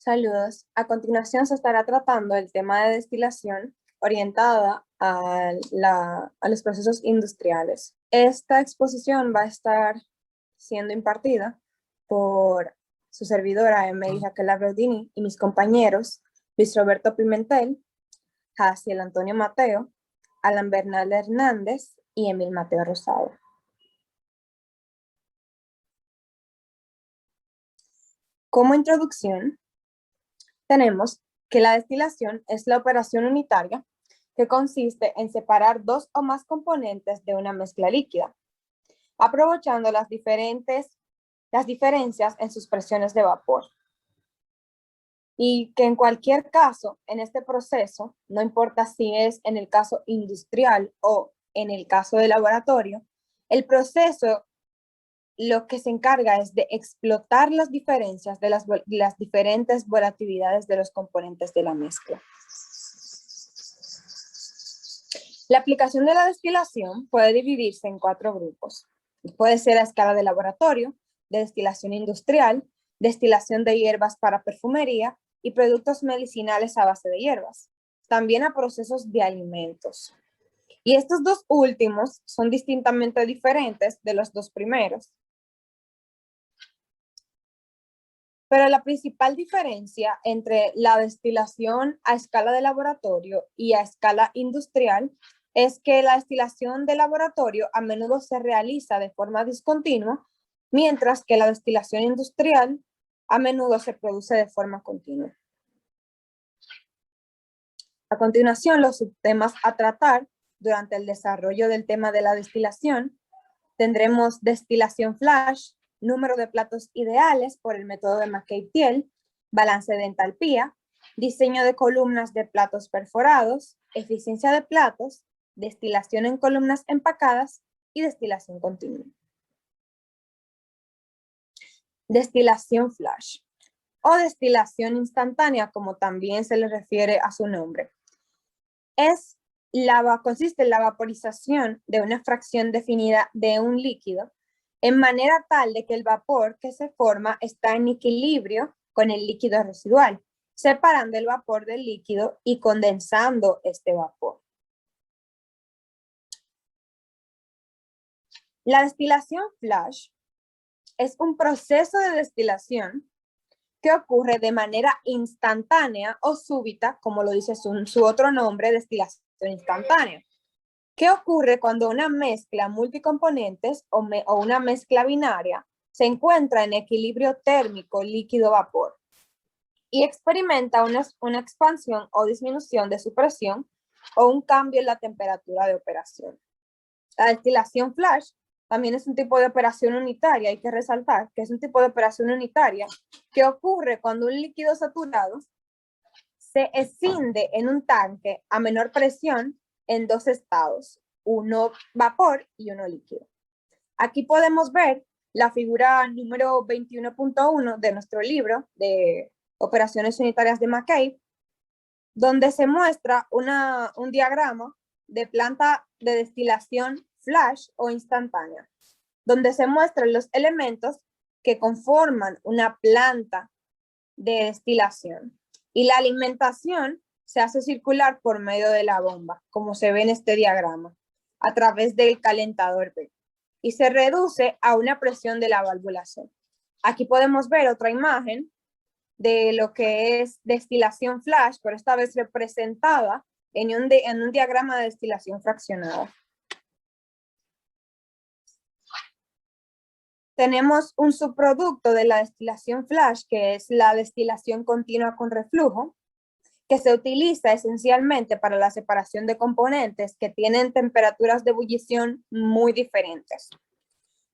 Saludos. A continuación se estará tratando el tema de destilación orientada a los procesos industriales. Esta exposición va a estar siendo impartida por su servidora Emily Raquel Abrodini y mis compañeros Luis Roberto Pimentel, Jaciel Antonio Mateo, Alan Bernal Hernández y Emil Mateo Rosado. Como introducción, tenemos que la destilación es la operación unitaria que consiste en separar dos o más componentes de una mezcla líquida, aprovechando las diferencias en sus presiones de vapor. Y que en cualquier caso, en este proceso, no importa si es en el caso industrial o en el caso de laboratorio, el proceso lo que se encarga es de explotar las diferencias de las diferentes volatilidades de los componentes de la mezcla. La aplicación de la destilación puede dividirse en 4 grupos. Puede ser a escala de laboratorio, de destilación industrial, destilación de hierbas para perfumería y productos medicinales a base de hierbas. También a procesos de alimentos. Y estos dos últimos son distintamente diferentes de los dos primeros. Pero la principal diferencia entre la destilación a escala de laboratorio y a escala industrial es que la destilación de laboratorio a menudo se realiza de forma discontinua, mientras que la destilación industrial a menudo se produce de forma continua. A continuación, los subtemas a tratar durante el desarrollo del tema de la destilación, tendremos destilación flash, número de platos ideales por el método de McCabe-Thiele, balance de entalpía, diseño de columnas de platos perforados, eficiencia de platos, destilación en columnas empacadas y destilación continua. Destilación flash o destilación instantánea, como también se le refiere a su nombre. Consiste en la vaporización de una fracción definida de un líquido en manera tal de que el vapor que se forma está en equilibrio con el líquido residual, separando el vapor del líquido y condensando este vapor. La destilación flash es un proceso de destilación que ocurre de manera instantánea o súbita, como lo dice su otro nombre, destilación instantánea. ¿Qué ocurre cuando una mezcla multicomponentes o una mezcla binaria se encuentra en equilibrio térmico líquido-vapor y experimenta una expansión o disminución de su presión o un cambio en la temperatura de operación? La destilación flash también es un tipo de operación unitaria, hay que resaltar que es un tipo de operación unitaria que ocurre cuando un líquido saturado se escinde en un tanque a menor presión en 2 estados, uno vapor y uno líquido. Aquí podemos ver la figura número 21.1 de nuestro libro de operaciones unitarias de McCabe, donde se muestra un diagrama de planta de destilación flash o instantánea, donde se muestran los elementos que conforman una planta de destilación. Y la alimentación se hace circular por medio de la bomba, como se ve en este diagrama, a través del calentador B, y se reduce a una presión de la valvulación. Aquí podemos ver otra imagen de lo que es destilación flash, pero esta vez representada en un diagrama de destilación fraccionada. Tenemos un subproducto de la destilación flash, que es la destilación continua con reflujo, que se utiliza esencialmente para la separación de componentes que tienen temperaturas de ebullición muy diferentes.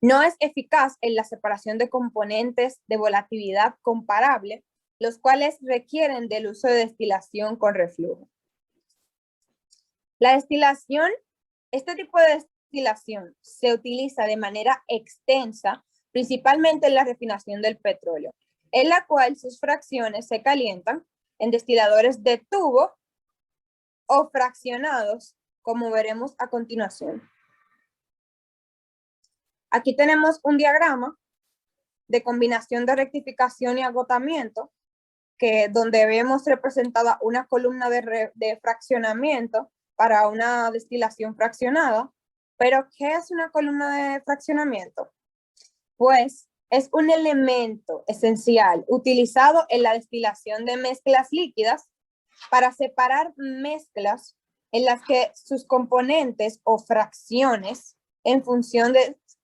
No es eficaz en la separación de componentes de volatilidad comparable, los cuales requieren del uso de destilación con reflujo. Este tipo de destilación se utiliza de manera extensa, principalmente en la refinación del petróleo, en la cual sus fracciones se calientan en destiladores de tubo o fraccionados, como veremos a continuación. Aquí tenemos un diagrama de combinación de rectificación y agotamiento, que donde vemos representada una columna de fraccionamiento para una destilación fraccionada. Pero, ¿qué es una columna de fraccionamiento? Pues es un elemento esencial utilizado en la destilación de mezclas líquidas para separar mezclas en las que sus componentes o fracciones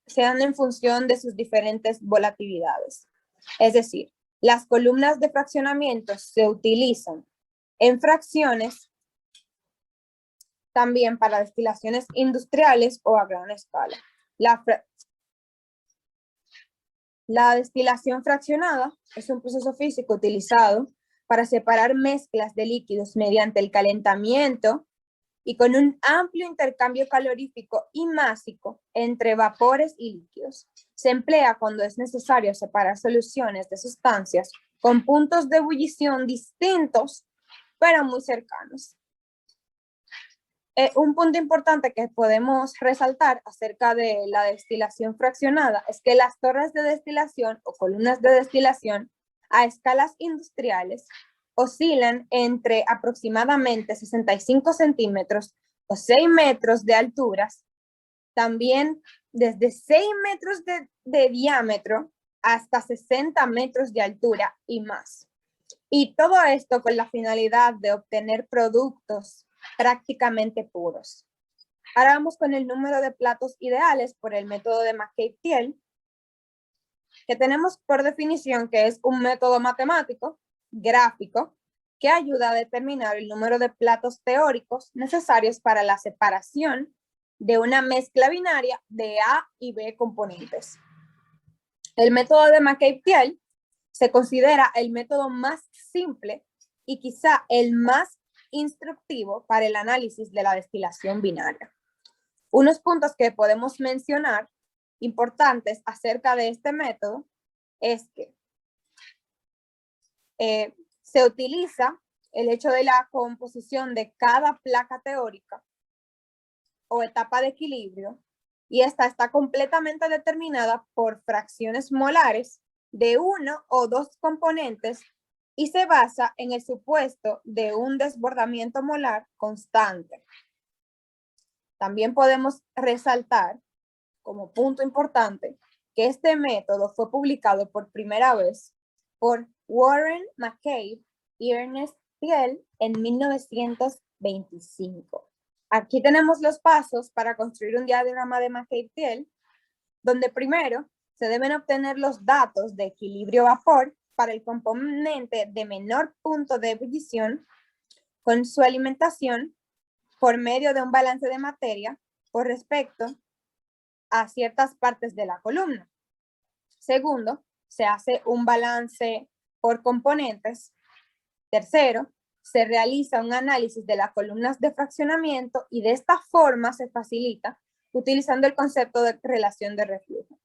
sean en función de sus diferentes volatilidades. Es decir, las columnas de fraccionamiento se utilizan en fracciones también para destilaciones industriales o a gran escala. La destilación fraccionada es un proceso físico utilizado para separar mezclas de líquidos mediante el calentamiento y con un amplio intercambio calorífico y másico entre vapores y líquidos. Se emplea cuando es necesario separar soluciones de sustancias con puntos de ebullición distintos, pero muy cercanos. Un punto importante que podemos resaltar acerca de la destilación fraccionada es que las torres de destilación o columnas de destilación a escalas industriales oscilan entre aproximadamente 65 centímetros o 6 metros de alturas, también desde 6 metros de diámetro hasta 60 metros de altura y más. Y todo esto con la finalidad de obtener productos prácticamente puros. Ahora vamos con el número de platos ideales por el método de McCabe-Thiele, que tenemos por definición que es un método matemático, gráfico, que ayuda a determinar el número de platos teóricos necesarios para la separación de una mezcla binaria de A y B componentes. El método de McCabe-Thiele se considera el método más simple y quizá el más instructivo para el análisis de la destilación binaria. Unos puntos que podemos mencionar importantes acerca de este método es que se utiliza el hecho de la composición de cada placa teórica o etapa de equilibrio, y esta está completamente determinada por fracciones molares de uno o dos componentes y se basa en el supuesto de un desbordamiento molar constante. También podemos resaltar como punto importante que este método fue publicado por primera vez por Warren McCabe y Ernest Thiele en 1925. Aquí tenemos los pasos para construir un diagrama de McCabe-Thiele, donde primero se deben obtener los datos de equilibrio vapor para el componente de menor punto de ebullición con su alimentación por medio de un balance de materia con respecto a ciertas partes de la columna. Segundo, se hace un balance por componentes. Tercero, se realiza un análisis de las columnas de fraccionamiento y de esta forma se facilita utilizando el concepto de relación de reflujo,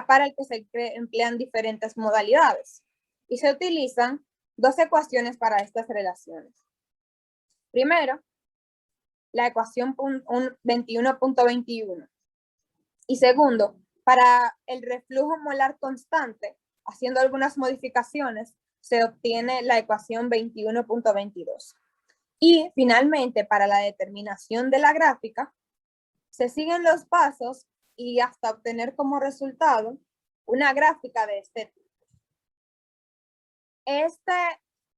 para el que se emplean diferentes modalidades y se utilizan dos ecuaciones para estas relaciones. Primero, la ecuación 21.21 y segundo, para el reflujo molar constante, haciendo algunas modificaciones, se obtiene la ecuación 21.22. Y finalmente, para la determinación de la gráfica, se siguen los pasos y hasta obtener como resultado una gráfica de este tipo. Este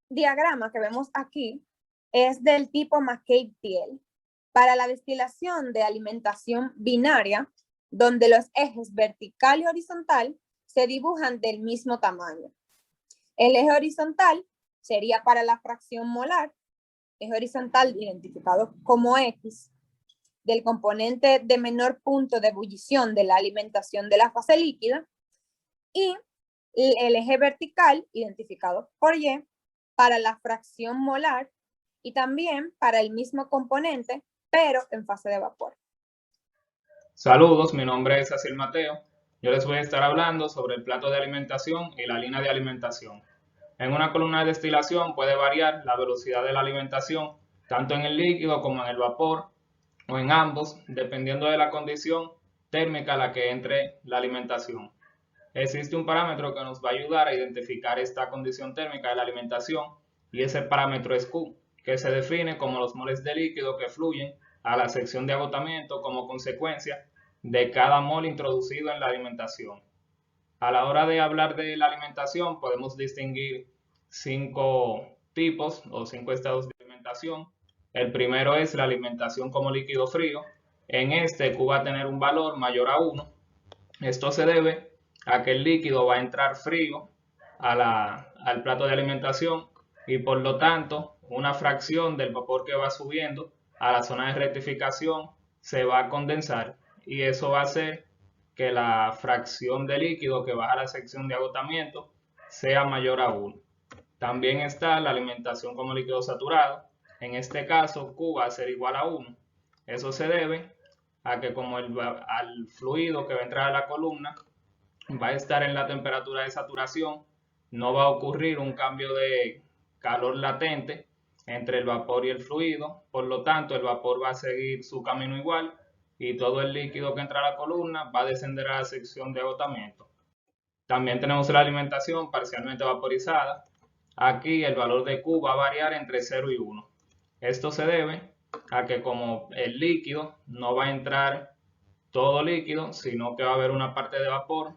diagrama que vemos aquí es del tipo McCabe-Thiele para la destilación de alimentación binaria, donde los ejes vertical y horizontal se dibujan del mismo tamaño. El eje horizontal sería para la fracción molar, eje horizontal identificado como X, del componente de menor punto de ebullición de la alimentación de la fase líquida, y el eje vertical identificado por Y para la fracción molar y también para el mismo componente, pero en fase de vapor. Saludos, mi nombre es Cecil Mateo. Yo les voy a estar hablando sobre el plato de alimentación y la línea de alimentación. En una columna de destilación puede variar la velocidad de la alimentación, tanto en el líquido como en el vapor, o en ambos, dependiendo de la condición térmica a la que entre la alimentación. existe un parámetro que nos va a ayudar a identificar esta condición térmica de la alimentación y ese parámetro es Q, que se define como los moles de líquido que fluyen a la sección de agotamiento como consecuencia de cada mol introducido en la alimentación. A la hora de hablar de la alimentación podemos distinguir 5 tipos o 5 estados de alimentación. El primero es la alimentación como líquido frío. En este Q va a tener un valor mayor a 1. Esto se debe a que el líquido va a entrar frío al plato de alimentación y por lo tanto una fracción del vapor que va subiendo a la zona de rectificación se va a condensar y eso va a hacer que la fracción de líquido que baja a la sección de agotamiento sea mayor a 1. También está la alimentación como líquido saturado. En este caso Q va a ser igual a 1. Eso se debe a que como al fluido que va a entrar a la columna va a estar en la temperatura de saturación, no va a ocurrir un cambio de calor latente entre el vapor y el fluido, por lo tanto el vapor va a seguir su camino igual y todo el líquido que entra a la columna va a descender a la sección de agotamiento. También tenemos la alimentación parcialmente vaporizada. Aquí el valor de Q va a variar entre 0 y 1. Esto se debe a que como el líquido no va a entrar todo líquido, sino que va a haber una parte de vapor.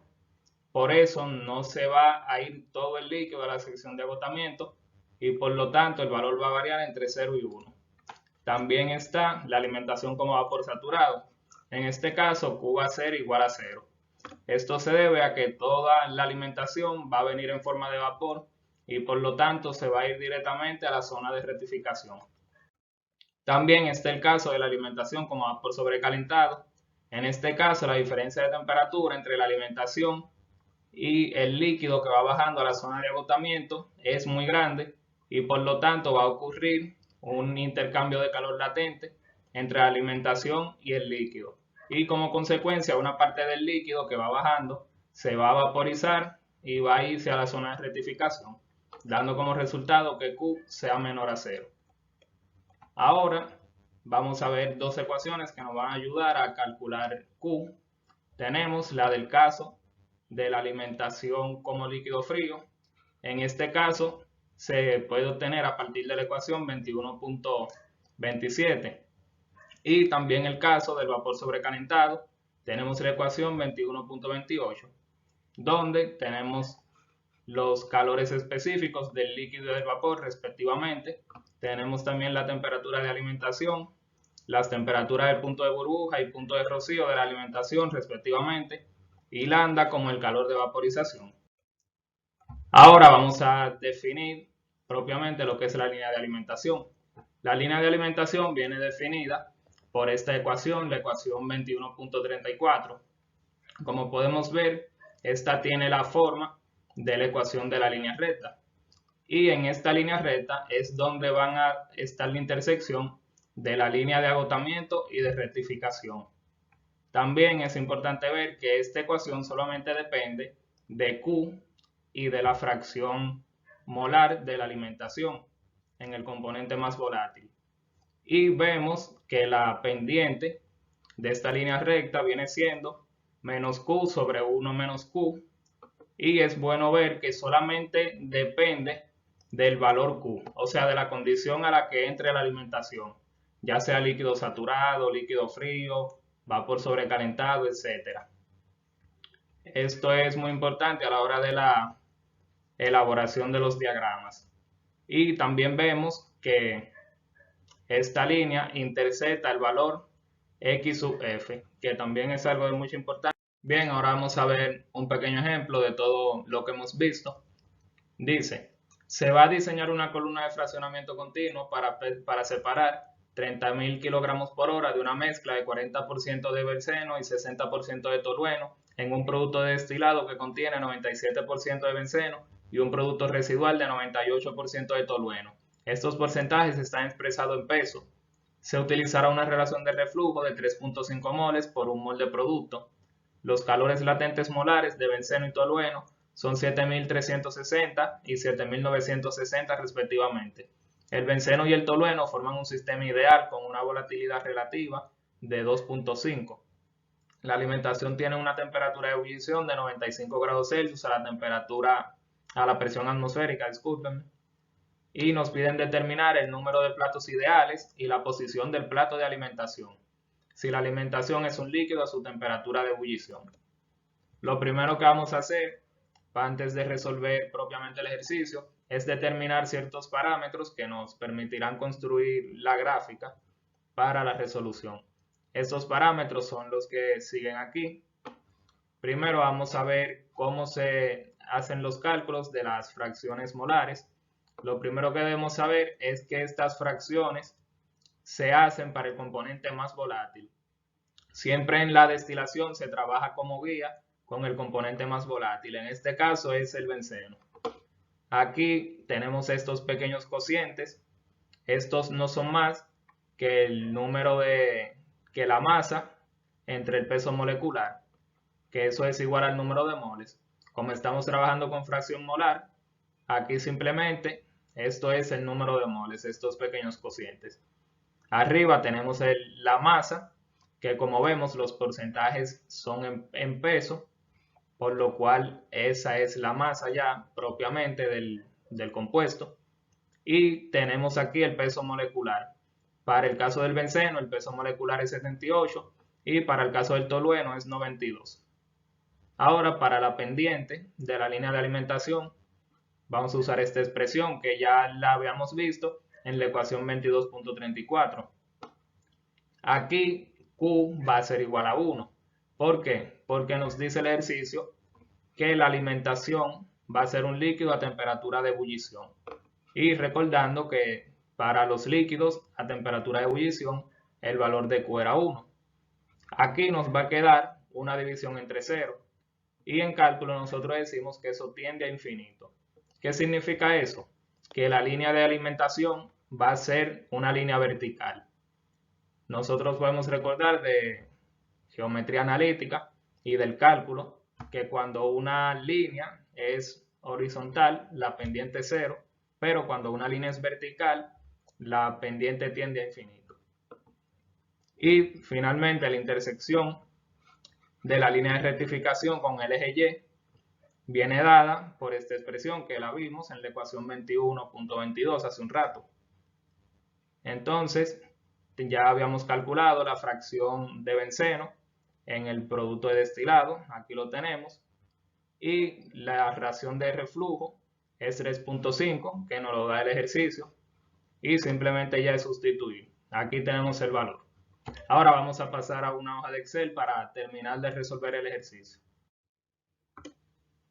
Por eso no se va a ir todo el líquido a la sección de agotamiento y por lo tanto el valor va a variar entre 0 y 1. También está la alimentación como vapor saturado. En este caso Q va a ser igual a 0. Esto se debe a que toda la alimentación va a venir en forma de vapor y por lo tanto se va a ir directamente a la zona de rectificación. También está el caso de la alimentación como vapor sobrecalentado. En este caso la diferencia de temperatura entre la alimentación y el líquido que va bajando a la zona de agotamiento es muy grande y por lo tanto va a ocurrir un intercambio de calor latente entre la alimentación y el líquido y como consecuencia una parte del líquido que va bajando se va a vaporizar y va a irse a la zona de rectificación, dando como resultado que Q sea menor a 0. Ahora vamos a ver dos ecuaciones que nos van a ayudar a calcular Q. Tenemos la del caso de la alimentación como líquido frío. En este caso se puede obtener a partir de la ecuación 21.27 y también el caso del vapor sobrecalentado tenemos la ecuación 21.28 donde tenemos los calores específicos del líquido y del vapor respectivamente. Tenemos también la temperatura de alimentación, las temperaturas del punto de burbuja y punto de rocío de la alimentación respectivamente y lambda como el calor de vaporización. Ahora vamos a definir propiamente lo que es la línea de alimentación. La línea de alimentación viene definida por esta ecuación, la ecuación 21.34. Como podemos ver, esta tiene la forma de la ecuación de la línea recta. Y en esta línea recta es donde van a estar la intersección de la línea de agotamiento y de rectificación. También es importante ver que esta ecuación solamente depende de Q y de la fracción molar de la alimentación en el componente más volátil. Y vemos que la pendiente de esta línea recta viene siendo menos Q sobre 1 menos Q. Y es bueno ver que solamente depende del valor Q, o sea, de la condición a la que entre la alimentación, ya sea líquido saturado, líquido frío, vapor sobrecalentado, etc. Esto es muy importante a la hora de la elaboración de los diagramas. Y también vemos que esta línea intersecta el valor X sub F, que también es algo de mucha importancia. Bien, ahora vamos a ver un pequeño ejemplo de todo lo que hemos visto. Dice, se va a diseñar una columna de fraccionamiento continuo para separar 30.000 kilogramos por hora de una mezcla de 40% de benceno y 60% de tolueno en un producto destilado que contiene 97% de benceno y un producto residual de 98% de tolueno. Estos porcentajes están expresados en peso. Se utilizará una relación de reflujo de 3.5 moles por un mol de producto. Los calores latentes molares de benceno y tolueno son 7.360 y 7.960 respectivamente. El benceno y el tolueno forman un sistema ideal con una volatilidad relativa de 2.5. La alimentación tiene una temperatura de ebullición de 95 grados Celsius a la presión atmosférica, discúlpenme, y nos piden determinar el número de platos ideales y la posición del plato de alimentación. Si la alimentación es un líquido a su temperatura de ebullición. Lo primero que vamos a hacer, antes de resolver propiamente el ejercicio, es determinar ciertos parámetros que nos permitirán construir la gráfica para la resolución. Estos parámetros son los que siguen aquí. Primero vamos a ver cómo se hacen los cálculos de las fracciones molares. Lo primero que debemos saber es que estas fracciones se hacen para el componente más volátil. Siempre en la destilación se trabaja como guía con el componente más volátil. En este caso es el benceno. Aquí tenemos estos pequeños cocientes. Estos no son más que el número que la masa entre el peso molecular, que eso es igual al número de moles. Como estamos trabajando con fracción molar, aquí simplemente esto es el número de moles, estos pequeños cocientes. Arriba tenemos la masa, que como vemos los porcentajes son en peso, por lo cual esa es la masa ya propiamente del compuesto. Y tenemos aquí el peso molecular. Para el caso del benceno el peso molecular es 78 y para el caso del tolueno es 92. Ahora para la pendiente de la línea de alimentación vamos a usar esta expresión que ya la habíamos visto en la ecuación 22.34. Aquí Q va a ser igual a 1. ¿Por qué? Porque nos dice el ejercicio que la alimentación va a ser un líquido a temperatura de ebullición. Y recordando que para los líquidos a temperatura de ebullición el valor de Q era 1. Aquí nos va a quedar una división entre 0. Y en cálculo nosotros decimos que eso tiende a infinito. ¿Qué significa eso? Que la línea de alimentación va a ser una línea vertical. Nosotros podemos recordar de geometría analítica y del cálculo que cuando una línea es horizontal, la pendiente es 0, pero cuando una línea es vertical, la pendiente tiende a infinito. Y finalmente la intersección de la línea de rectificación con el eje Y viene dada por esta expresión que la vimos en la ecuación 21.22 hace un rato. Entonces, ya habíamos calculado la fracción de benceno en el producto de destilado, aquí lo tenemos, y la ración de reflujo es 3.5, que nos lo da el ejercicio, y simplemente ya es sustituir. Aquí tenemos el valor. Ahora vamos a pasar a una hoja de Excel para terminar de resolver el ejercicio.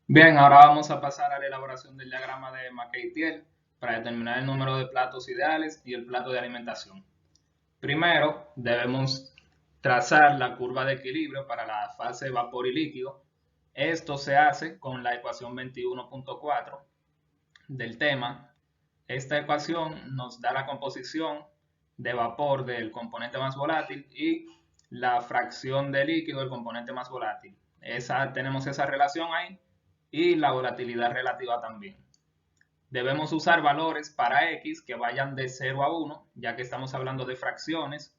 Bien, ahora vamos a pasar a la elaboración del diagrama de Mackay-Thiel para determinar el número de platos ideales y el plato de alimentación. Primero, debemos trazar la curva de equilibrio para la fase vapor y líquido. Esto se hace con la ecuación 21.4 del tema. Esta ecuación nos da la composición de vapor del componente más volátil y la fracción de líquido del componente más volátil. Tenemos esa relación ahí y la volatilidad relativa también. Debemos usar valores para X que vayan de 0 a 1, ya que estamos hablando de fracciones.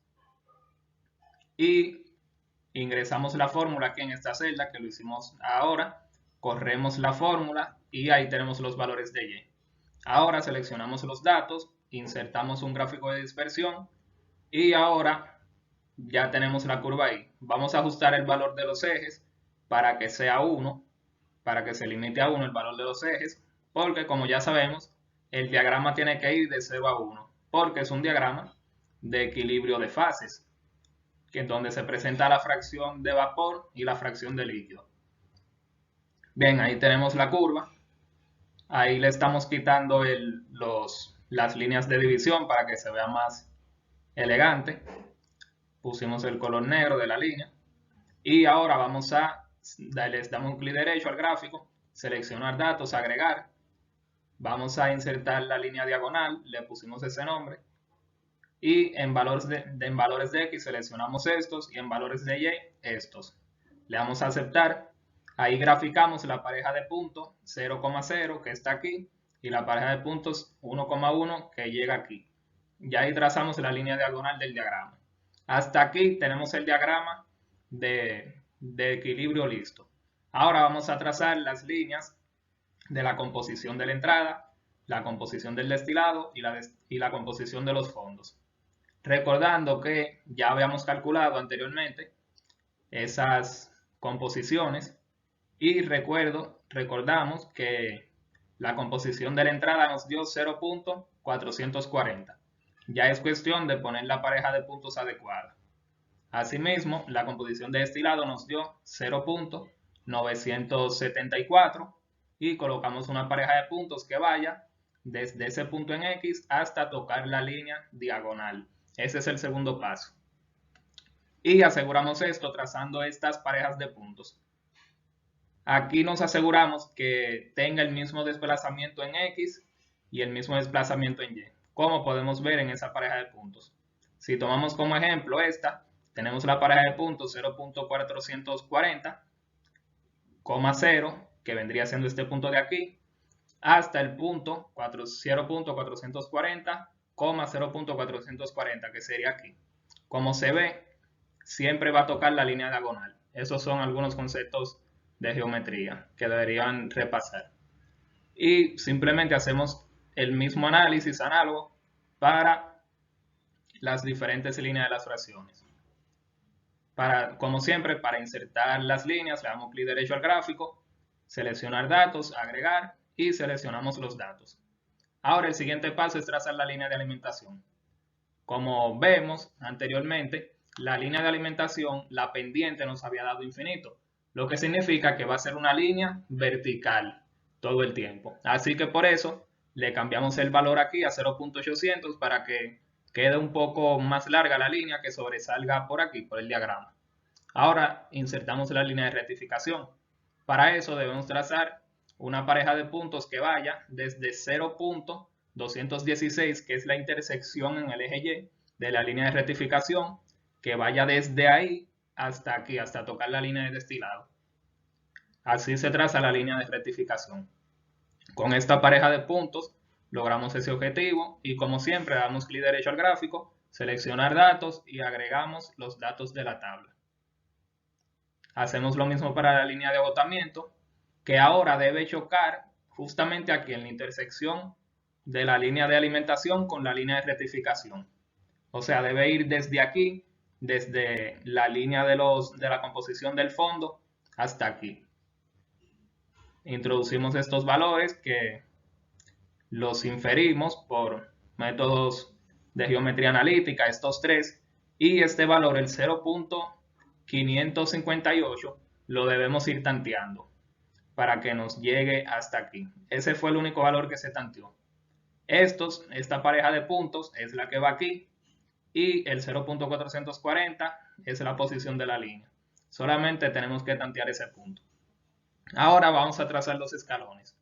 Y ingresamos la fórmula aquí en esta celda, que lo hicimos ahora. Corremos la fórmula y ahí tenemos los valores de Y. Ahora seleccionamos los datos, insertamos un gráfico de dispersión y ahora ya tenemos la curva ahí. Vamos a ajustar el valor de los ejes para que sea 1, para que se limite a 1 el valor de los ejes. Porque como ya sabemos, el diagrama tiene que ir de 0 a 1, porque es un diagrama de equilibrio de fases, que es donde se presenta la fracción de vapor y la fracción de líquido. Bien, ahí tenemos la curva. Ahí le estamos quitando las líneas de división para que se vea más elegante. Pusimos el color negro de la línea. Y ahora les damos un clic derecho al gráfico, seleccionar datos, agregar. Vamos a insertar la línea diagonal, le pusimos ese nombre. Y en valores de X seleccionamos estos y en valores de Y estos. Le damos a aceptar. Ahí graficamos la pareja de puntos 0,0 que está aquí y la pareja de puntos 1,1 que llega aquí. Y ahí trazamos la línea diagonal del diagrama. Hasta aquí tenemos el diagrama de de equilibrio listo. Ahora vamos a trazar las líneas de la composición de la entrada, la composición del destilado y la composición de los fondos. Recordando que ya habíamos calculado anteriormente esas composiciones y recordamos que la composición de la entrada nos dio 0.440. Ya es cuestión de poner la pareja de puntos adecuada. Asimismo, la composición de destilado nos dio 0.974 y colocamos una pareja de puntos que vaya desde ese punto en X hasta tocar la línea diagonal. Ese es el segundo paso. Y aseguramos esto trazando estas parejas de puntos. Aquí nos aseguramos que tenga el mismo desplazamiento en X y el mismo desplazamiento en Y, como podemos ver en esa pareja de puntos. Si tomamos como ejemplo esta, tenemos la pareja de puntos 0.440,0, que vendría siendo este punto de aquí, hasta el punto 0.440,0.440, que sería aquí. Como se ve, siempre va a tocar la línea diagonal. Esos son algunos conceptos de geometría que deberían repasar. Y simplemente hacemos el mismo análisis análogo para las diferentes líneas de las fracciones. Como siempre, para insertar las líneas, le damos clic derecho al gráfico, seleccionar datos, agregar y seleccionamos los datos. Ahora el siguiente paso es trazar la línea de alimentación. Como vemos anteriormente, la línea de alimentación, la pendiente nos había dado infinito, lo que significa que va a ser una línea vertical todo el tiempo. Así que por eso le cambiamos el valor aquí a 0.800 para que quede un poco más larga la línea que sobresalga por aquí, por el diagrama. Ahora insertamos la línea de rectificación. Para eso debemos trazar una pareja de puntos que vaya desde 0.216, que es la intersección en el eje Y de la línea de rectificación, que vaya desde ahí hasta aquí, hasta tocar la línea de destilado. Así se traza la línea de rectificación. Con esta pareja de puntos logramos ese objetivo y, como siempre, damos clic derecho al gráfico, seleccionar datos y agregamos los datos de la tabla. Hacemos lo mismo para la línea de agotamiento, que ahora debe chocar justamente aquí en la intersección de la línea de alimentación con la línea de rectificación. O sea, debe ir desde aquí, desde la línea de la composición del fondo hasta aquí. Introducimos estos valores que los inferimos por métodos de geometría analítica, estos tres, y este valor, el 0.558, lo debemos ir tanteando para que nos llegue hasta aquí. Ese fue el único valor que se tanteó. Esta pareja de puntos es la que va aquí y el 0.440 es la posición de la línea. Solamente tenemos que tantear ese punto. Ahora vamos a trazar los escalones.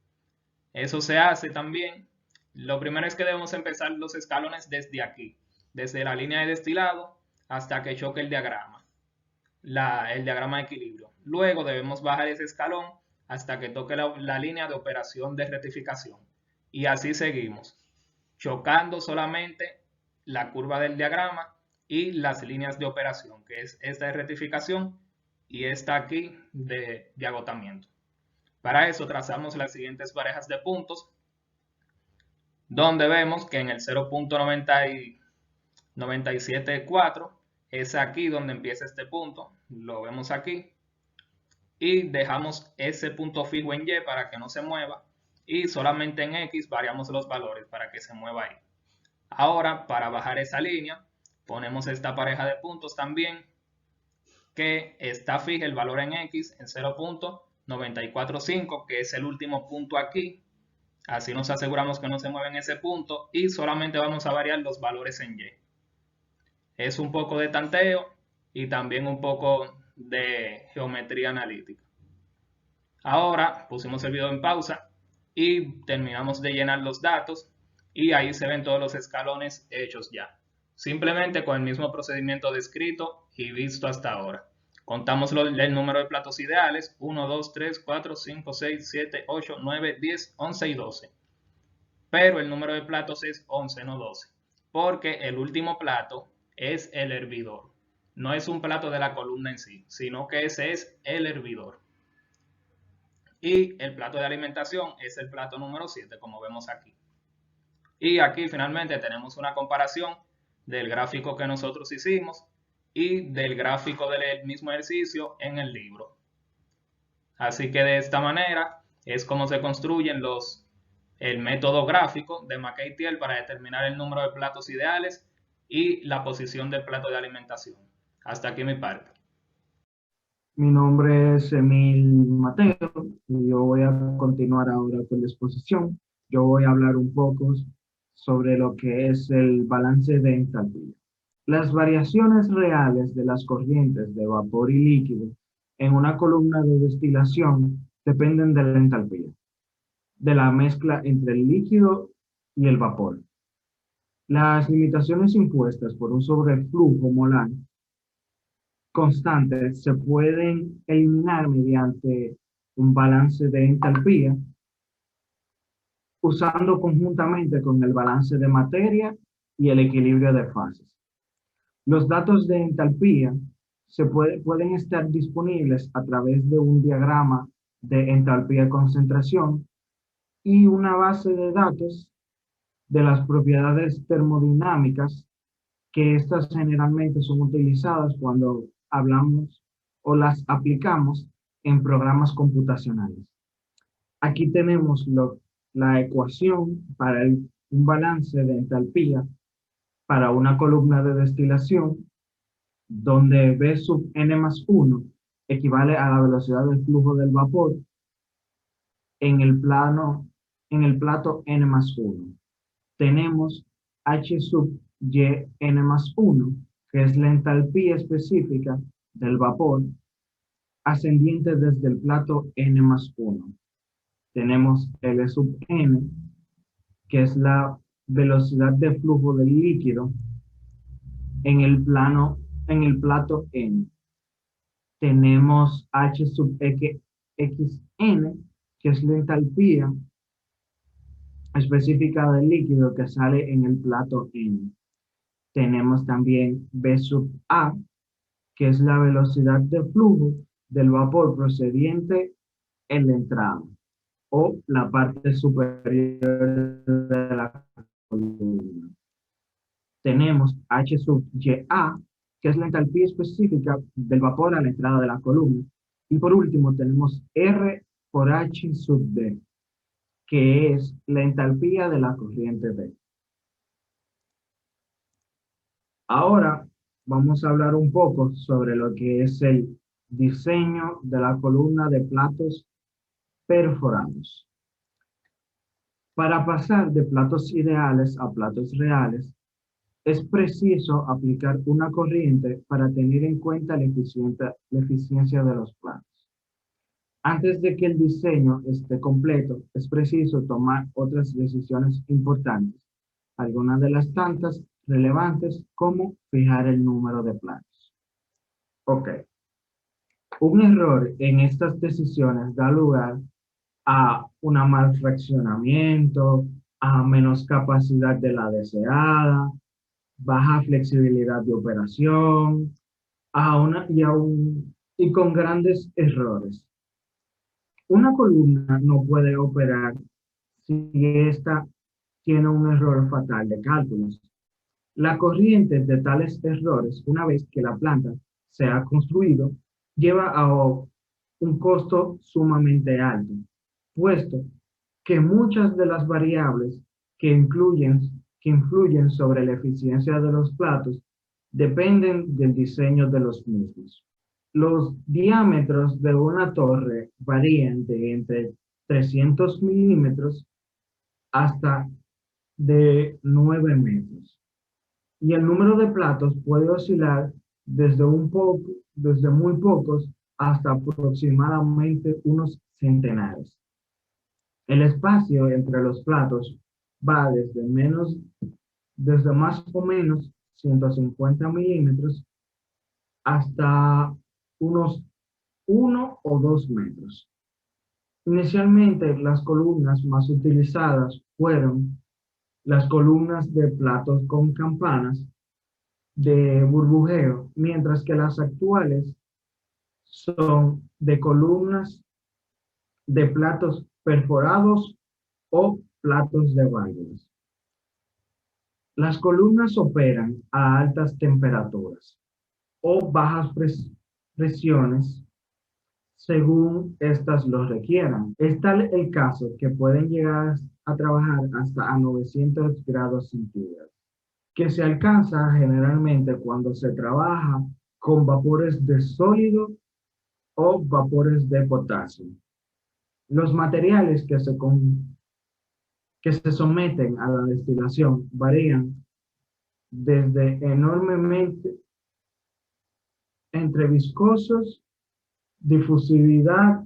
Eso se hace también. Lo primero es que debemos empezar los escalones desde aquí, desde la línea de destilado hasta que choque el diagrama, el diagrama de equilibrio. Luego debemos bajar ese escalón hasta que toque la línea de operación de rectificación. Y así seguimos, chocando solamente la curva del diagrama y las líneas de operación, que es esta de rectificación y esta aquí de agotamiento. Para eso trazamos las siguientes parejas de puntos, donde vemos que en el 0.974 es aquí donde empieza este punto, lo vemos aquí, y dejamos ese punto fijo en Y para que no se mueva, y solamente en X variamos los valores para que se mueva ahí. Ahora, para bajar esa línea, ponemos esta pareja de puntos también, que está fija el valor en X en 0.945, que es el último punto aquí. Así nos aseguramos que no se mueve en ese punto y solamente vamos a variar los valores en Y. Es un poco de tanteo y también un poco de geometría analítica. Ahora pusimos el video en pausa y terminamos de llenar los datos y ahí se ven todos los escalones hechos ya. Simplemente con el mismo procedimiento descrito y visto hasta ahora. Contamos el número de platos ideales, 1, 2, 3, 4, 5, 6, 7, 8, 9, 10, 11 y 12. Pero el número de platos es 11, no 12, porque el último plato es el hervidor. no es un plato de la columna en sí, sino que ese es el hervidor. Y el plato de alimentación es el plato número 7, como vemos aquí. Y aquí finalmente tenemos una comparación del gráfico que nosotros hicimos y del gráfico del mismo ejercicio en el libro. Así que de esta manera es como se construyen el método gráfico de McKay-Thiele para determinar el número de platos ideales y la posición del plato de alimentación. Hasta aquí mi parte. Mi nombre es Emil Mateo y yo voy a continuar ahora con la exposición. Yo voy a hablar un poco sobre lo que es el balance de entalpía. Las variaciones reales de las corrientes de vapor y líquido en una columna de destilación dependen de la entalpía, de la mezcla entre el líquido y el vapor. Las limitaciones impuestas por un sobreflujo molar constantes se pueden eliminar mediante un balance de entalpía, usando conjuntamente con el balance de materia y el equilibrio de fases. Los datos de entalpía pueden estar disponibles a través de un diagrama de entalpía-concentración y una base de datos de las propiedades termodinámicas, que estas generalmente son utilizadas cuando hablamos o las aplicamos en programas computacionales. Aquí tenemos la ecuación para un balance de entalpía para una columna de destilación, donde B sub n más 1 equivale a la velocidad del flujo del vapor en el plato n más 1. Tenemos H sub y n más 1, que es la entalpía específica del vapor ascendiente desde el plato n más 1. Tenemos L sub n, que es la velocidad de flujo del líquido en el plato n. Tenemos H sub xn, que es la entalpía específica del líquido que sale en el plato n. Tenemos también B sub A, que es la velocidad de flujo del vapor procediente en la entrada o la parte superior de la columna. Tenemos H sub YA, que es la entalpía específica del vapor a la entrada de la columna. Y por último tenemos R por H sub D, que es la entalpía de la corriente D. Ahora vamos a hablar un poco sobre lo que es el diseño de la columna de platos perforados. Para pasar de platos ideales a platos reales, es preciso aplicar una corriente para tener en cuenta la eficiencia de los platos. Antes de que el diseño esté completo, es preciso tomar otras decisiones importantes, algunas de las tantas relevantes como fijar el número de platos. Ok. Un error en estas decisiones da lugar a un mal fraccionamiento, a menos capacidad de la deseada, baja flexibilidad de operación, y con grandes errores. Una columna no puede operar si ésta tiene un error fatal de cálculos. La corriente de tales errores, una vez que la planta se ha construido, lleva a un costo sumamente alto, puesto que muchas de las variables que influyen sobre la eficiencia de los platos dependen del diseño de los mismos. Los diámetros de una torre varían de entre 300 milímetros hasta de 9 metros. Y el número de platos puede oscilar desde muy pocos hasta aproximadamente unos centenares. El espacio entre los platos va desde más o menos 150 milímetros hasta unos 1 o 2 metros. Inicialmente, las columnas más utilizadas fueron las columnas de platos con campanas, de burbujeo, mientras que las actuales son de columnas de platos perforados o platos de válvulas. Las columnas operan a altas temperaturas o bajas presiones según éstas lo requieran. Es tal el caso que pueden llegar a trabajar hasta a 900 grados centígrados, que se alcanza generalmente cuando se trabaja con vapores de sólido o vapores de potasio. Los materiales que se someten a la destilación varían desde enormemente entre viscosos, difusividad,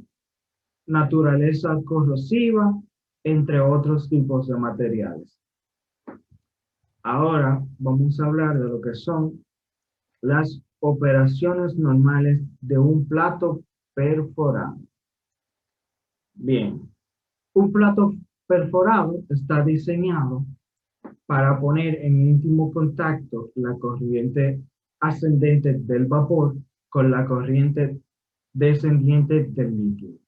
naturaleza corrosiva, entre otros tipos de materiales. Ahora vamos a hablar de lo que son las operaciones normales de un plato perforado. Bien, un plato perforado está diseñado para poner en íntimo contacto la corriente ascendente del vapor con la corriente descendiente del líquido.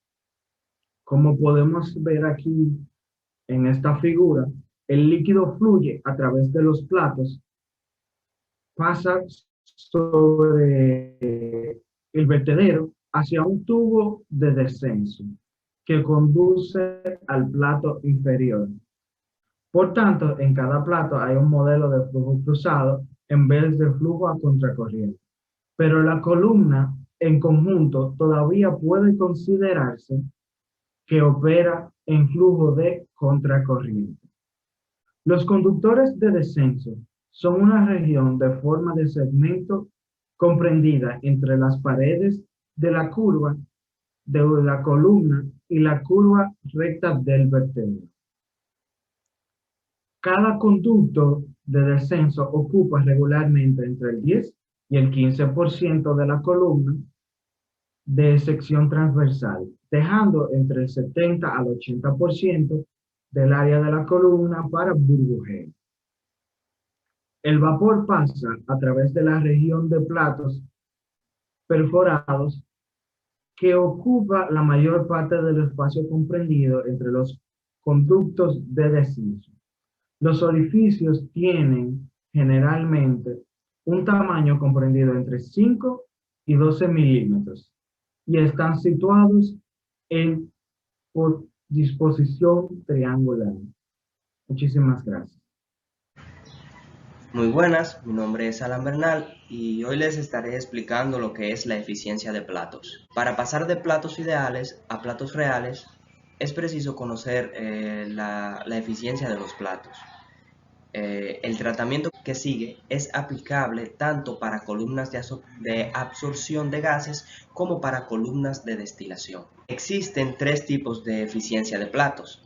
Como podemos ver aquí en esta figura, el líquido fluye a través de los platos, pasa sobre el vertedero hacia un tubo de descenso que conduce al plato inferior. Por tanto, en cada plato hay un modelo de flujo cruzado en vez de flujo a contracorriente. Pero la columna en conjunto todavía puede considerarse que opera en flujo de contracorriente. Los conductores de descenso son una región de forma de segmento comprendida entre las paredes de la curva de la columna y la curva recta del vertedero. Cada conducto de descenso ocupa regularmente entre el 10 y el 15% de la columna de sección transversal, dejando entre el 70 al 80% del área de la columna para burbujeo. El vapor pasa a través de la región de platos perforados que ocupa la mayor parte del espacio comprendido entre los conductos de descenso. Los orificios tienen generalmente un tamaño comprendido entre 5 y 12 milímetros y están situados en por disposición triangular. Muchísimas gracias. Muy buenas, mi nombre es Alan Bernal y hoy les estaré explicando lo que es la eficiencia de platos. Para pasar de platos ideales a platos reales es preciso conocer la eficiencia de los platos. El tratamiento que sigue es aplicable tanto para columnas de absorción de gases como para columnas de destilación. Existen tres tipos de eficiencia de platos.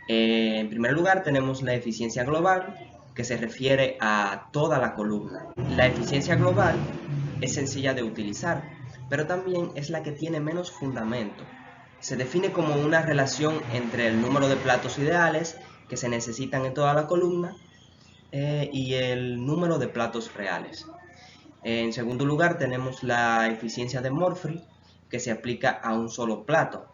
En primer lugar tenemos la eficiencia global, que se refiere a toda la columna. La eficiencia global es sencilla de utilizar, pero también es la que tiene menos fundamento. Se define como una relación entre el número de platos ideales que se necesitan en toda la columna y el número de platos reales. En segundo lugar tenemos la eficiencia de Murphy, que se aplica a un solo plato.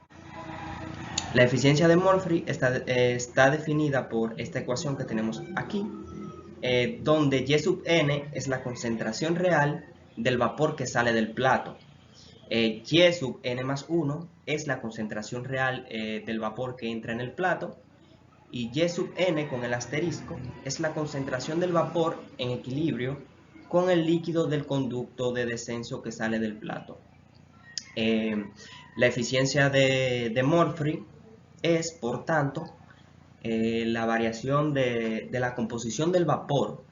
La eficiencia de Murphy está definida por esta ecuación que tenemos aquí, donde Y sub n es la concentración real del vapor que sale del plato. Y sub n más 1 es la concentración real del vapor que entra en el plato. Y Y sub n con el asterisco es la concentración del vapor en equilibrio con el líquido del conducto de descenso que sale del plato. La eficiencia de Murphy es, por tanto, la variación de la composición del vapor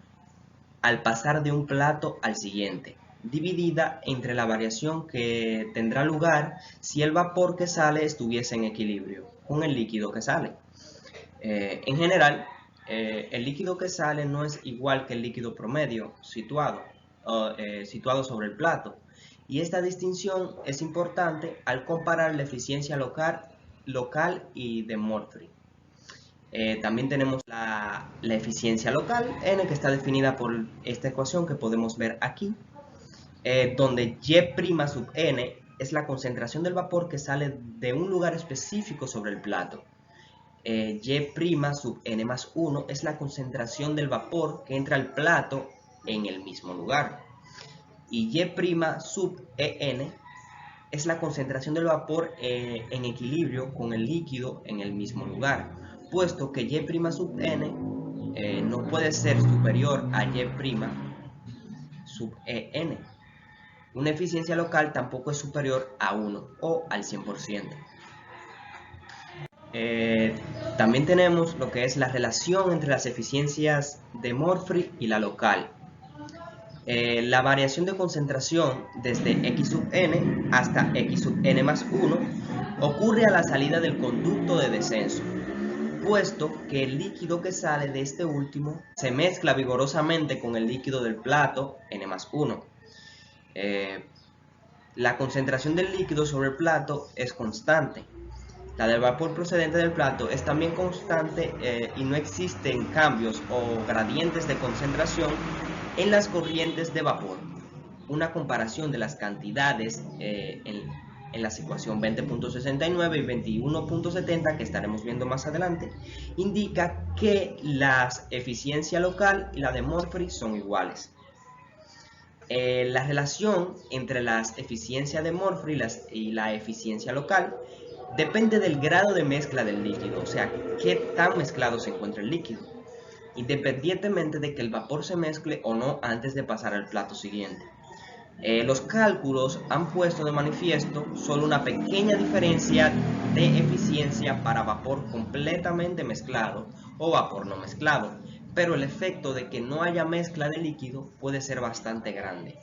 al pasar de un plato al siguiente, dividida entre la variación que tendrá lugar si el vapor que sale estuviese en equilibrio con el líquido que sale. En general, el líquido que sale no es igual que el líquido promedio situado sobre el plato, y esta distinción es importante al comparar la eficiencia local y de Murphy. También tenemos la eficiencia local, N, que está definida por esta ecuación que podemos ver aquí, donde Y' sub N es la concentración del vapor que sale de un lugar específico sobre el plato. Y' sub N más 1 es la concentración del vapor que entra al plato en el mismo lugar. Y Y' sub En es la concentración del vapor en equilibrio con el líquido en el mismo lugar, puesto que Y' sub N no puede ser superior a Y' sub En. Una eficiencia local tampoco es superior a 1 o al 100%. También tenemos lo que es la relación entre las eficiencias de Murphy y la local. La variación de concentración desde X sub n hasta X sub n más 1 ocurre a la salida del conducto de descenso, puesto que el líquido que sale de este último se mezcla vigorosamente con el líquido del plato n más 1. La concentración del líquido sobre el plato es constante. La del vapor procedente del plato es también constante y no existen cambios o gradientes de concentración en las corrientes de vapor. Una comparación de las cantidades en la ecuación 20.69 y 21.70 que estaremos viendo más adelante indica que la eficiencia local y la de Murphy son iguales. La relación entre la eficiencia de Murphy y la eficiencia local depende del grado de mezcla del líquido, o sea, qué tan mezclado se encuentra el líquido, independientemente de que el vapor se mezcle o no antes de pasar al plato siguiente. Los cálculos han puesto de manifiesto solo una pequeña diferencia de eficiencia para vapor completamente mezclado o vapor no mezclado, pero el efecto de que no haya mezcla de líquido puede ser bastante grande.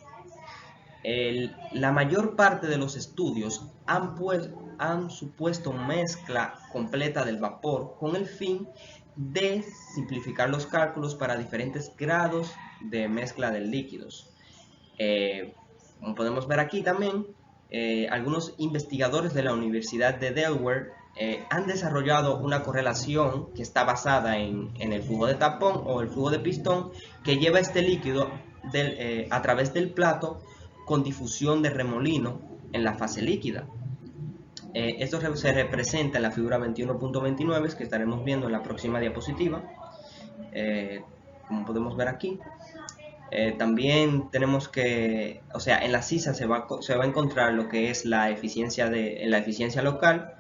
La mayor parte de los estudios han supuesto mezcla completa del vapor con el fin de simplificar los cálculos para diferentes grados de mezcla de líquidos. Como podemos ver aquí también, algunos investigadores de la Universidad de Delaware han desarrollado una correlación que está basada en el flujo de tapón o el flujo de pistón que lleva este líquido a través del plato con difusión de remolino en la fase líquida. Esto se representa en la figura 21.29 que estaremos viendo en la próxima diapositiva, como podemos ver aquí. También tenemos que, o sea, en la CISA se va a encontrar lo que es la eficiencia local,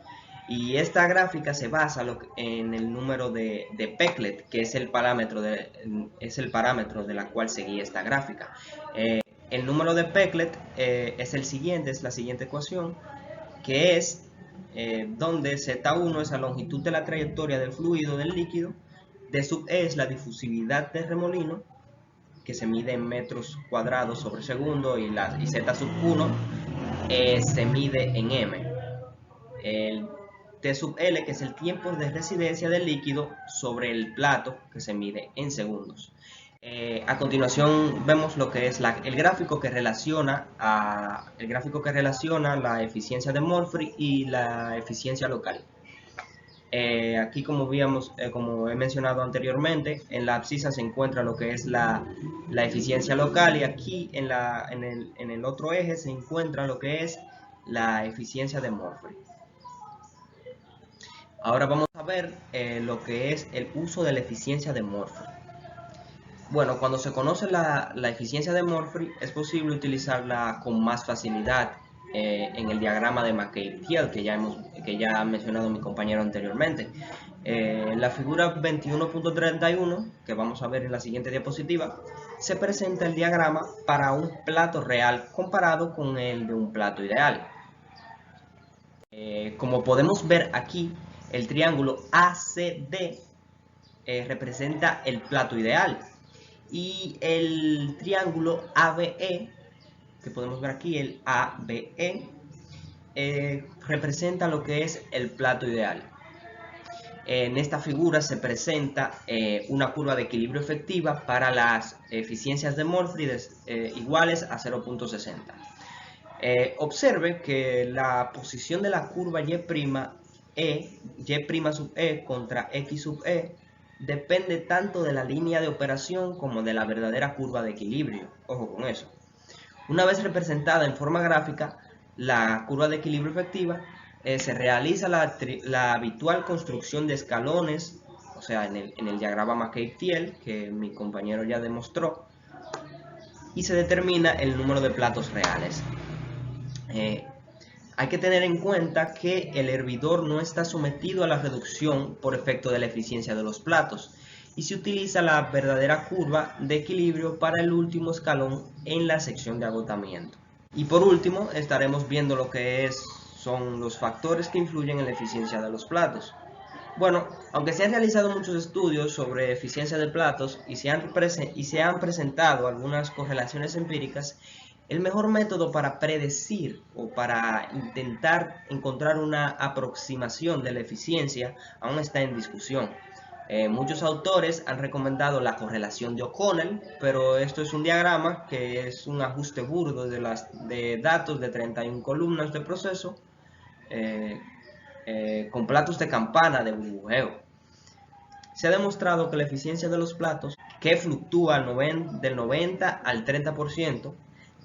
y esta gráfica se basa en el número de Peclet, que es el parámetro de la cual se guía esta gráfica. El número de Peclet es la siguiente ecuación, que es donde Z1 es la longitud de la trayectoria del fluido del líquido, D sub E es la difusividad del remolino, que se mide en metros cuadrados sobre segundo, y Z sub 1 se mide en M. El T sub L, que es el tiempo de residencia del líquido sobre el plato, que se mide en segundos. A continuación vemos lo que es el gráfico que relaciona la eficiencia de Murphy y la eficiencia local. Aquí, como he mencionado anteriormente, en la abscisa se encuentra lo que es la eficiencia local, y aquí en el otro eje se encuentra lo que es la eficiencia de Murphy. Ahora vamos a ver lo que es el uso de la eficiencia de Murphy. Bueno, cuando se conoce la eficiencia de Murphy, es posible utilizarla con más facilidad en el diagrama de McCabe-Thiele, que ya ha mencionado mi compañero anteriormente. La figura 21.31, que vamos a ver en la siguiente diapositiva, se presenta el diagrama para un plato real comparado con el de un plato ideal. Como podemos ver aquí, el triángulo ACD representa el plato ideal, y el triángulo ABE, que podemos ver aquí, el ABE, representa lo que es el plato ideal. En esta figura se presenta una curva de equilibrio efectiva para las eficiencias de Murphy iguales a 0.60. Observe que la posición de la curva Y' Y' sub E contra X sub E depende tanto de la línea de operación como de la verdadera curva de equilibrio. Ojo con eso. Una vez representada en forma gráfica, la curva de equilibrio efectiva, se realiza la habitual construcción de escalones, o sea, en el diagrama McCabe-Thiele, que mi compañero ya demostró, y se determina el número de platos reales. Hay que tener en cuenta que el hervidor no está sometido a la reducción por efecto de la eficiencia de los platos y se utiliza la verdadera curva de equilibrio para el último escalón en la sección de agotamiento. Y por último estaremos viendo lo que son los factores que influyen en la eficiencia de los platos. Bueno, aunque se han realizado muchos estudios sobre eficiencia de platos y se han presentado algunas correlaciones empíricas, el mejor método para predecir o para intentar encontrar una aproximación de la eficiencia aún está en discusión. Muchos autores han recomendado la correlación de O'Connell, pero esto es un diagrama que es un ajuste burdo de datos de 31 columnas de proceso con platos de campana de burbujeo. Se ha demostrado que la eficiencia de los platos, que fluctúa del 90 al 30%,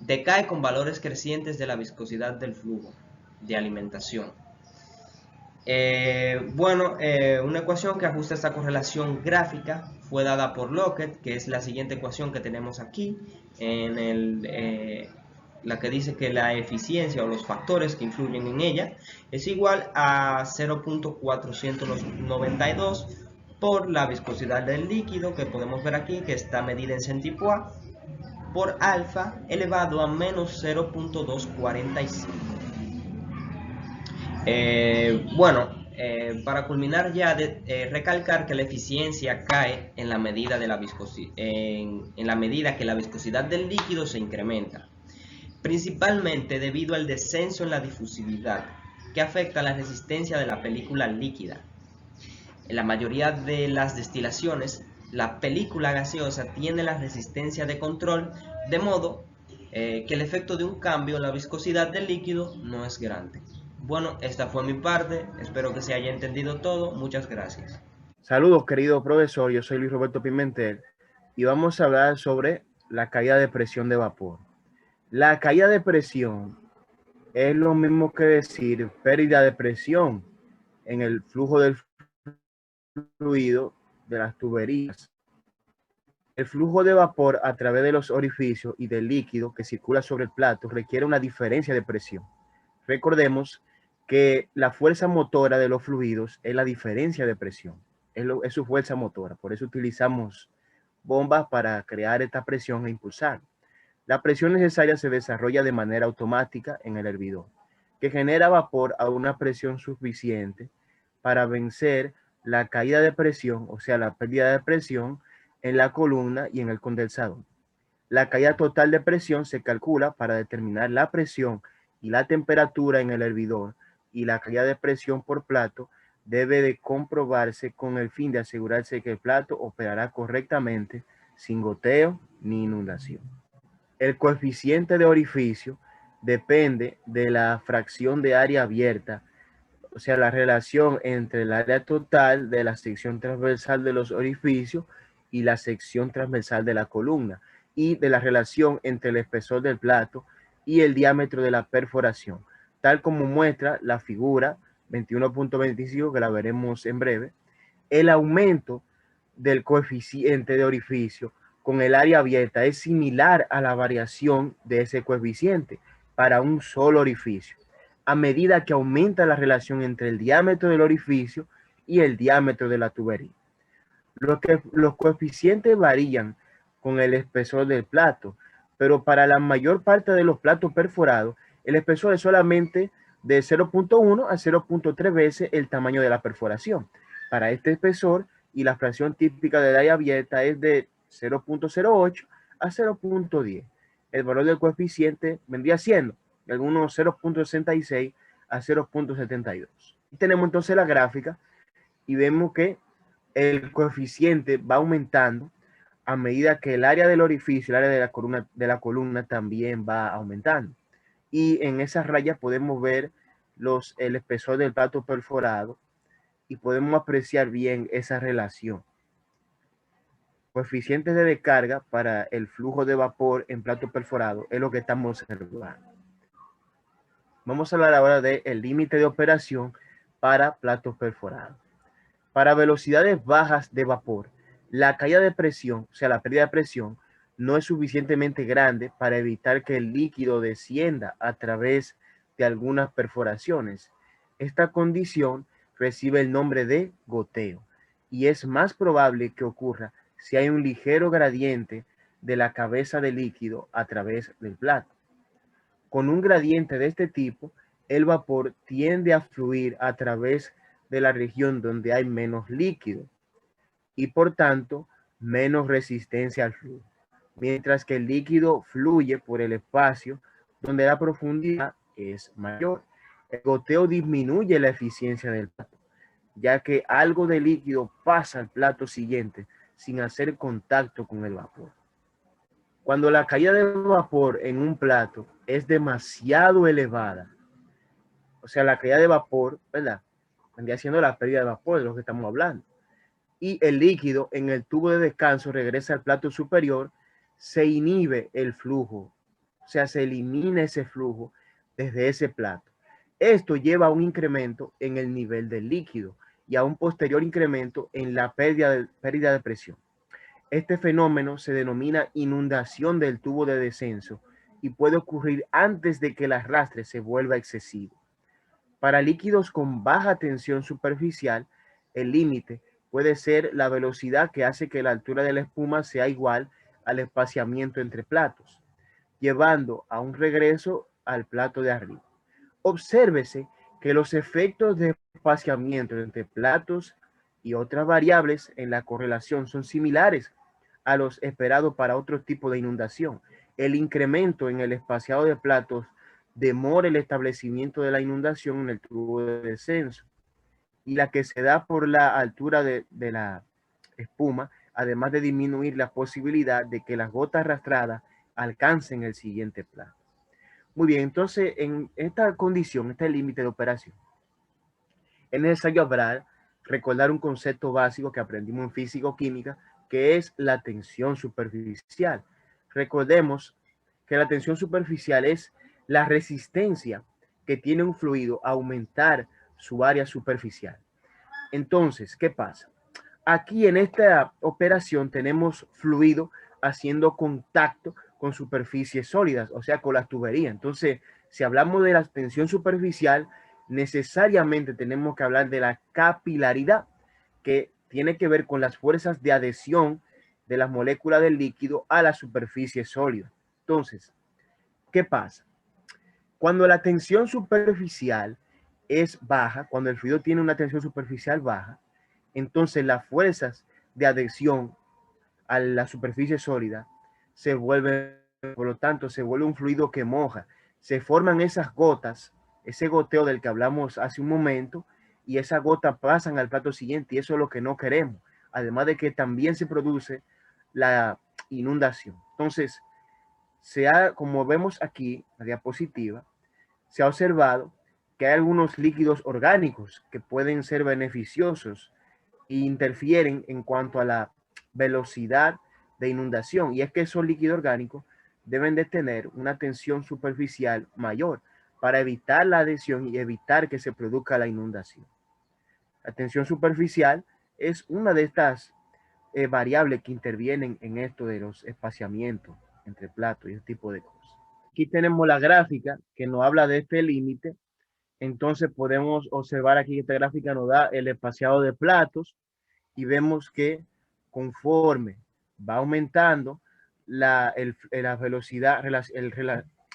decae con valores crecientes de la viscosidad del flujo de alimentación. Una ecuación que ajusta esta correlación gráfica fue dada por Lockett, que es la siguiente ecuación que tenemos aquí, la que dice que la eficiencia o los factores que influyen en ella es igual a 0.492 por la viscosidad del líquido, que podemos ver aquí, que está medida en centipoise, por alfa elevado a menos 0.245. Para culminar ya, recalcar que la eficiencia cae en la medida que la viscosidad del líquido se incrementa, principalmente debido al descenso en la difusividad, que afecta la resistencia de la película líquida. En la mayoría de las destilaciones, la película gaseosa tiene la resistencia de control, de modo que el efecto de un cambio en la viscosidad del líquido no es grande. Bueno, esta fue mi parte, espero que se haya entendido todo, muchas gracias. Saludos, querido profesor, yo soy Luis Roberto Pimentel y vamos a hablar sobre la caída de presión de vapor. La caída de presión es lo mismo que decir pérdida de presión en el flujo del fluido de las tuberías. El flujo de vapor a través de los orificios y del líquido que circula sobre el plato requiere una diferencia de presión. Recordemos que la fuerza motora de los fluidos es la diferencia de presión, es su fuerza motora. Por eso utilizamos bombas para crear esta presión e impulsar. La presión necesaria se desarrolla de manera automática en el hervidor, que genera vapor a una presión suficiente para vencer la caída de presión, o sea, la pérdida de presión en la columna y en el condensador. La caída total de presión se calcula para determinar la presión y la temperatura en el hervidor, y la caída de presión por plato debe de comprobarse con el fin de asegurarse que el plato operará correctamente sin goteo ni inundación. El coeficiente de orificio depende de la fracción de área abierta, o sea, la relación entre el área total de la sección transversal de los orificios y la sección transversal de la columna, y de la relación entre el espesor del plato y el diámetro de la perforación, tal como muestra la figura 21.25, que la veremos en breve. El aumento del coeficiente de orificio con el área abierta es similar a la variación de ese coeficiente para un solo orificio, a medida que aumenta la relación entre el diámetro del orificio y el diámetro de la tubería. Los coeficientes varían con el espesor del plato, pero para la mayor parte de los platos perforados, el espesor es solamente de 0.1 a 0.3 veces el tamaño de la perforación. Para este espesor, y la fracción típica del área abierta es de 0.08 a 0.10. El valor del coeficiente vendría siendo de algunos 0.66 a 0.72. Y tenemos entonces la gráfica y vemos que el coeficiente va aumentando a medida que el área del orificio, el área de la columna también va aumentando. Y en esas rayas podemos ver el espesor del plato perforado y podemos apreciar bien esa relación. Coeficientes de descarga para el flujo de vapor en plato perforado es lo que estamos observando. Vamos a hablar ahora del límite de operación para platos perforados. Para velocidades bajas de vapor, la caída de presión, o sea, la pérdida de presión, no es suficientemente grande para evitar que el líquido descienda a través de algunas perforaciones. Esta condición recibe el nombre de goteo y es más probable que ocurra si hay un ligero gradiente de la cabeza de líquido a través del plato. Con un gradiente de este tipo, el vapor tiende a fluir a través de la región donde hay menos líquido y por tanto menos resistencia al flujo, mientras que el líquido fluye por el espacio donde la profundidad es mayor. El goteo disminuye la eficiencia del plato, ya que algo de líquido pasa al plato siguiente sin hacer contacto con el vapor. Cuando la caída de vapor en un plato es demasiado elevada, o sea, la caída de vapor, ¿verdad? Vendría siendo la pérdida de vapor de lo que estamos hablando. Y el líquido en el tubo de descanso regresa al plato superior, se inhibe el flujo, o sea, se elimina ese flujo desde ese plato. Esto lleva a un incremento en el nivel del líquido y a un posterior incremento en la pérdida de presión. Este fenómeno se denomina inundación del tubo de descenso y puede ocurrir antes de que el arrastre se vuelva excesivo. Para líquidos con baja tensión superficial, el límite puede ser la velocidad que hace que la altura de la espuma sea igual al espaciamiento entre platos, llevando a un regreso al plato de arriba. Obsérvese que los efectos de espaciamiento entre platos y otras variables en la correlación son similares a los esperados para otro tipo de inundación. El incremento en el espaciado de platos demora el establecimiento de la inundación en el tubo de descenso y la que se da por la altura de la espuma, además de disminuir la posibilidad de que las gotas arrastradas alcancen el siguiente plato. Muy bien, entonces en esta condición, este límite de operación, es necesario recordar un concepto básico que aprendimos en físico-química, que es la tensión superficial. Recordemos que la tensión superficial es la resistencia que tiene un fluido a aumentar su área superficial. Entonces, ¿qué pasa? Aquí en esta operación tenemos fluido haciendo contacto con superficies sólidas, o sea, con las tuberías. Entonces, si hablamos de la tensión superficial, necesariamente tenemos que hablar de la capilaridad, que tiene que ver con las fuerzas de adhesión de las moléculas del líquido a la superficie sólida. Entonces, ¿qué pasa? Cuando la tensión superficial es baja, cuando el fluido tiene una tensión superficial baja, entonces las fuerzas de adhesión a la superficie sólida se vuelven, por lo tanto, se vuelve un fluido que moja. Se forman esas gotas, ese goteo del que hablamos hace un momento, y esas gotas pasan al plato siguiente, y eso es lo que no queremos. Además de que también se produce la inundación. Entonces, como vemos aquí, la diapositiva, se ha observado que hay algunos líquidos orgánicos que pueden ser beneficiosos e interfieren en cuanto a la velocidad de inundación. Y es que esos líquidos orgánicos deben de tener una tensión superficial mayor para evitar la adhesión y evitar que se produzca la inundación. La tensión superficial es una de estas variables que intervienen en esto de los espaciamientos entre platos y ese tipo de cosas. Aquí tenemos la gráfica que nos habla de este límite. Entonces podemos observar aquí que esta gráfica nos da el espaciado de platos y vemos que conforme va aumentando la velocidad,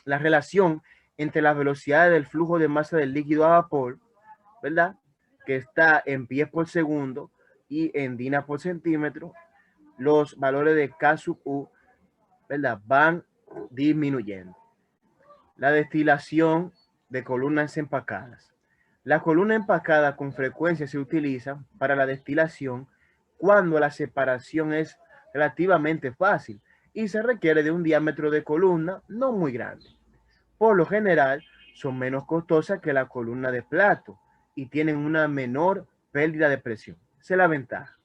la relación entre la velocidad del flujo de masa del líquido a vapor, ¿verdad? Que está en pies por segundo y en dinas por centímetro, los valores de K sub U, ¿verdad? Van disminuyendo. La destilación de columnas empacadas. La columna empacada con frecuencia se utiliza para la destilación cuando la separación es relativamente fácil y se requiere de un diámetro de columna no muy grande. Por lo general, son menos costosas que la columna de plato y tienen una menor pérdida de presión. Esa es la ventaja.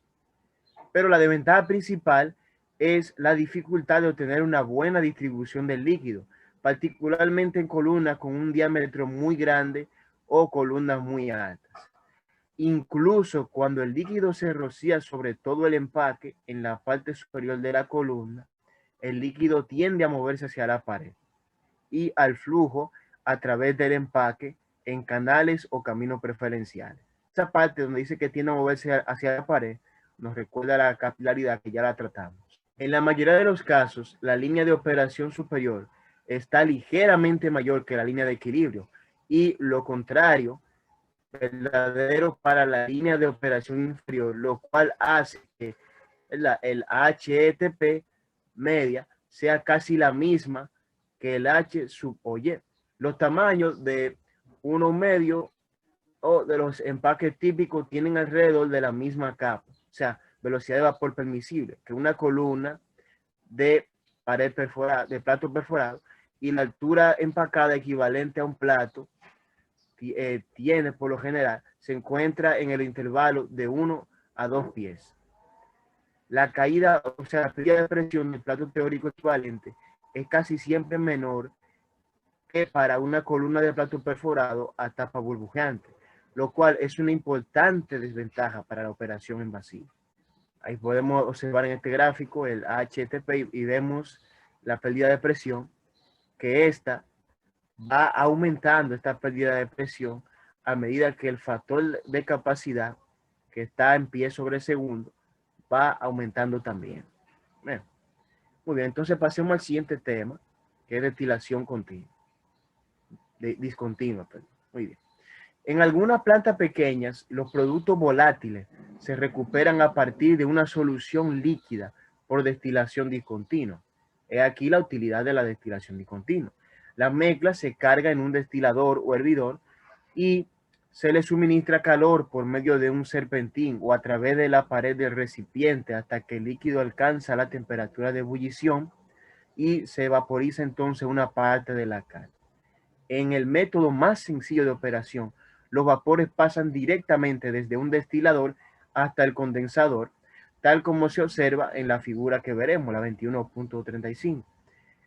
Pero la desventaja principal es la dificultad de obtener una buena distribución del líquido, particularmente en columnas con un diámetro muy grande o columnas muy altas. Incluso cuando el líquido se rocía sobre todo el empaque en la parte superior de la columna, el líquido tiende a moverse hacia la pared y al flujo a través del empaque en canales o caminos preferenciales. Esa parte donde dice que tiende a moverse hacia la pared nos recuerda la capilaridad que ya la tratamos. En la mayoría de los casos, la línea de operación superior está ligeramente mayor que la línea de equilibrio y lo contrario verdadero para la línea de operación inferior, lo cual hace que el HTP media sea casi la misma que el H sub o Y. Los tamaños de uno medio o de los empaques típicos tienen alrededor de la misma capa, o sea, velocidad de vapor permisible, que una columna de pared perforada, de plato perforado, y la altura empacada equivalente a un plato tiene por lo general, se encuentra en el intervalo de 1 a 2 pies. La caída, o sea, la pérdida de presión del plato teórico equivalente es casi siempre menor que para una columna de plato perforado a tapa burbujeante, lo cual es una importante desventaja para la operación invasiva. Ahí podemos observar en este gráfico el HTP y vemos la pérdida de presión, que esta va aumentando, esta pérdida de presión, a medida que el factor de capacidad, que está en pie sobre segundo, va aumentando también. Bien. Muy bien, entonces pasemos al siguiente tema, que es destilación continua. Discontinua, perdón. Muy bien. En algunas plantas pequeñas, los productos volátiles se recuperan a partir de una solución líquida por destilación discontinua. He aquí la utilidad de la destilación discontinua. La mezcla se carga en un destilador o hervidor y se le suministra calor por medio de un serpentín o a través de la pared del recipiente hasta que el líquido alcanza la temperatura de ebullición y se vaporiza entonces una parte de la cal. En el método más sencillo de operación, los vapores pasan directamente desde un destilador hasta el condensador, tal como se observa en la figura que veremos, la 21.35.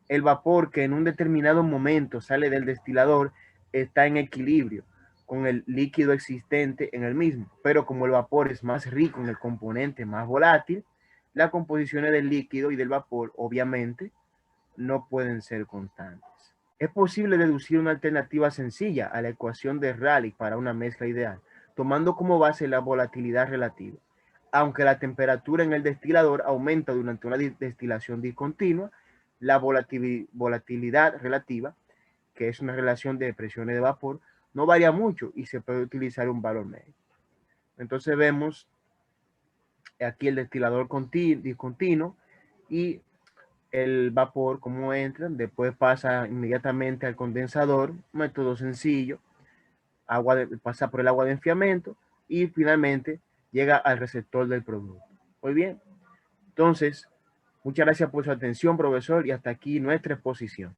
El vapor que en un determinado momento sale del destilador está en equilibrio con el líquido existente en el mismo, pero como el vapor es más rico en el componente más volátil, las composiciones del líquido y del vapor obviamente no pueden ser constantes. Es posible deducir una alternativa sencilla a la ecuación de Rayleigh para una mezcla ideal, tomando como base la volatilidad relativa. Aunque la temperatura en el destilador aumenta durante una destilación discontinua, la volatilidad relativa, que es una relación de presiones de vapor, no varía mucho y se puede utilizar un valor medio. Entonces vemos aquí el destilador discontinuo y el vapor como entra, después pasa inmediatamente al condensador, método sencillo, pasa por el agua de enfriamiento y finalmente llega al receptor del producto. Muy bien, entonces, muchas gracias por su atención, profesor, y hasta aquí nuestra exposición.